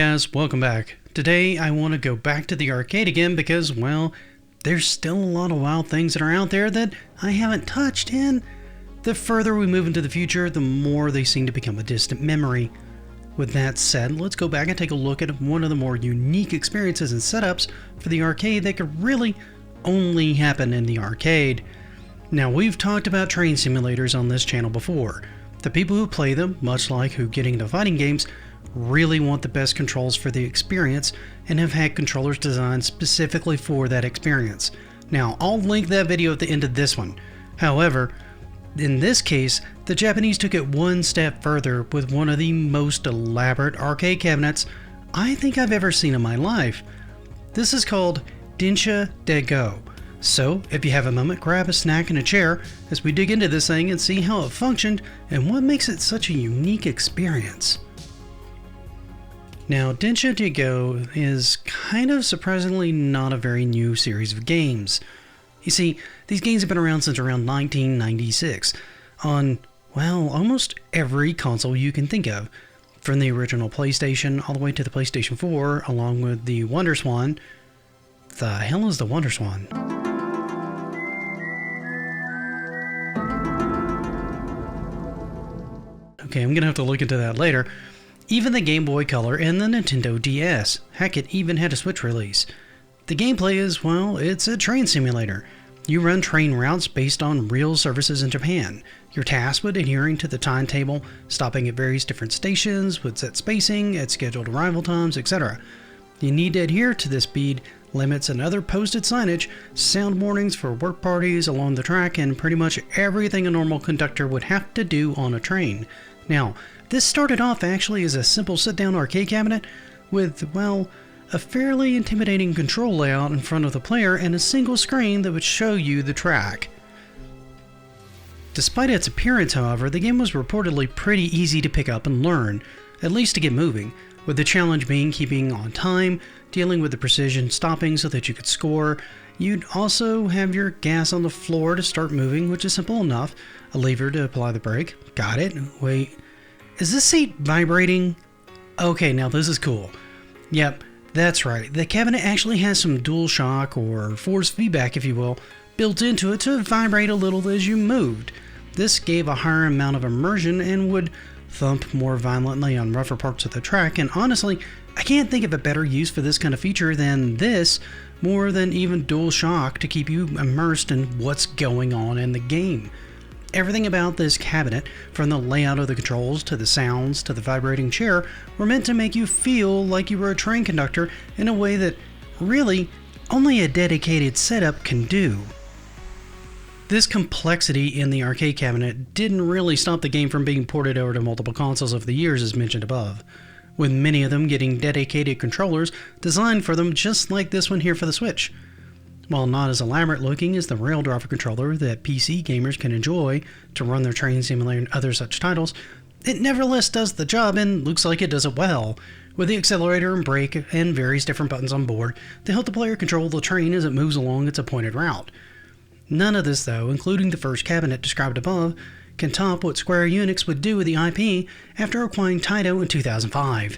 Guys, welcome back. Today I want to go back to the arcade again because, well, there's still a lot of wild things that are out there that I haven't touched, and the further we move into the future, the more they seem to become a distant memory. With that said, let's go back and take a look at one of the more unique experiences and setups for the arcade that could really only happen in the arcade. Now, we've talked about train simulators on this channel before. The people who play them, much like who getting into fighting games, really want the best controls for the experience and have had controllers designed specifically for that experience. Now, I'll link that video at the end of this one. However, in this case, the Japanese took it one step further with one of the most elaborate arcade cabinets I think I've ever seen in my life. This is called Densha de Go. So, if you have a moment, grab a snack and a chair as we dig into this thing and see how it functioned and what makes it such a unique experience. Now, Densha de Go is kind of surprisingly not a very new series of games. You see, these games have been around since around 1996 on, well, almost every console you can think of, from the original PlayStation all the way to the PlayStation 4, along with the WonderSwan. The hell is the WonderSwan? Okay, I'm gonna have to look into that later. Even the Game Boy Color and the Nintendo DS. Heck, it even had a Switch release. The gameplay is, well, it's a train simulator. You run train routes based on real services in Japan. You're tasked with adhering to the timetable, stopping at various different stations with set spacing, at scheduled arrival times, etc. You need to adhere to the speed limits and other posted signage, sound warnings for work parties along the track, and pretty much everything a normal conductor would have to do on a train. Now, this started off actually as a simple sit-down arcade cabinet with, well, a fairly intimidating control layout in front of the player and a single screen that would show you the track. Despite its appearance, however, the game was reportedly pretty easy to pick up and learn, at least to get moving, with the challenge being keeping on time, dealing with the precision stopping so that you could score. You'd also have your gas on the floor to start moving, which is simple enough, a lever to apply the brake. Got it. Wait. Is this seat vibrating? Okay, now this is cool. Yep, that's right. The cabinet actually has some dual shock, or force feedback if you will, built into it to vibrate a little as you moved. This gave a higher amount of immersion and would thump more violently on rougher parts of the track, and honestly, I can't think of a better use for this kind of feature than this, more than even dual shock to keep you immersed in what's going on in the game. Everything about this cabinet, from the layout of the controls to the sounds to the vibrating chair, were meant to make you feel like you were a train conductor in a way that, really, only a dedicated setup can do. This complexity in the arcade cabinet didn't really stop the game from being ported over to multiple consoles over the years as mentioned above, with many of them getting dedicated controllers designed for them just like this one here for the Switch. While not as elaborate looking as the rail driver controller that PC gamers can enjoy to run their train simulator and other such titles, it nevertheless does the job and looks like it does it well, with the accelerator and brake and various different buttons on board to help the player control the train as it moves along its appointed route. None of this though, including the first cabinet described above, can top what Square Enix would do with the IP after acquiring Taito in 2005.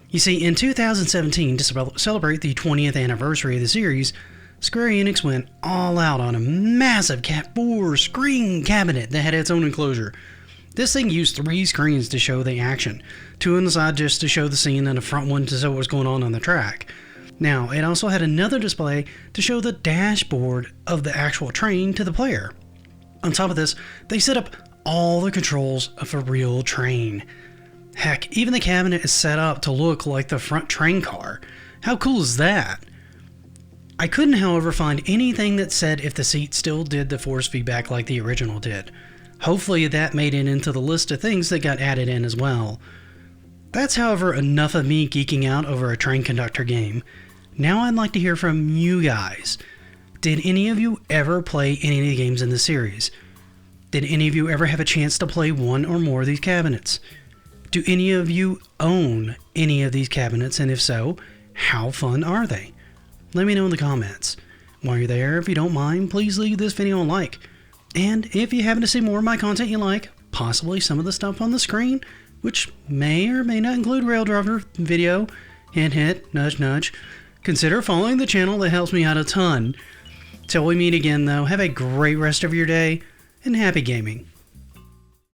You see, in 2017, to celebrate the 20th anniversary of the series, Square Enix went all out on a massive Cat 4 screen cabinet that had its own enclosure. This thing used 3 screens to show the action, 2 on the side just to show the scene and a front one to show what was going on the track. Now, it also had another display to show the dashboard of the actual train to the player. On top of this, they set up all the controls of a real train. Heck, even the cabinet is set up to look like the front train car. How cool is that? I couldn't, however, find anything that said if the seat still did the force feedback like the original did. Hopefully that made it into the list of things that got added in as well. That's, however, enough of me geeking out over a train conductor game. Now I'd like to hear from you guys. Did any of you ever play any of the games in the series? Did any of you ever have a chance to play one or more of these cabinets? Do any of you own any of these cabinets, and if so, how fun are they? Let me know in the comments. While you're there, if you don't mind, please leave this video a like. And if you happen to see more of my content you like, possibly some of the stuff on the screen, which may or may not include Rail Driver video, hint hint, nudge nudge, consider following the channel. That helps me out a ton. Till we meet again though, have a great rest of your day, and happy gaming.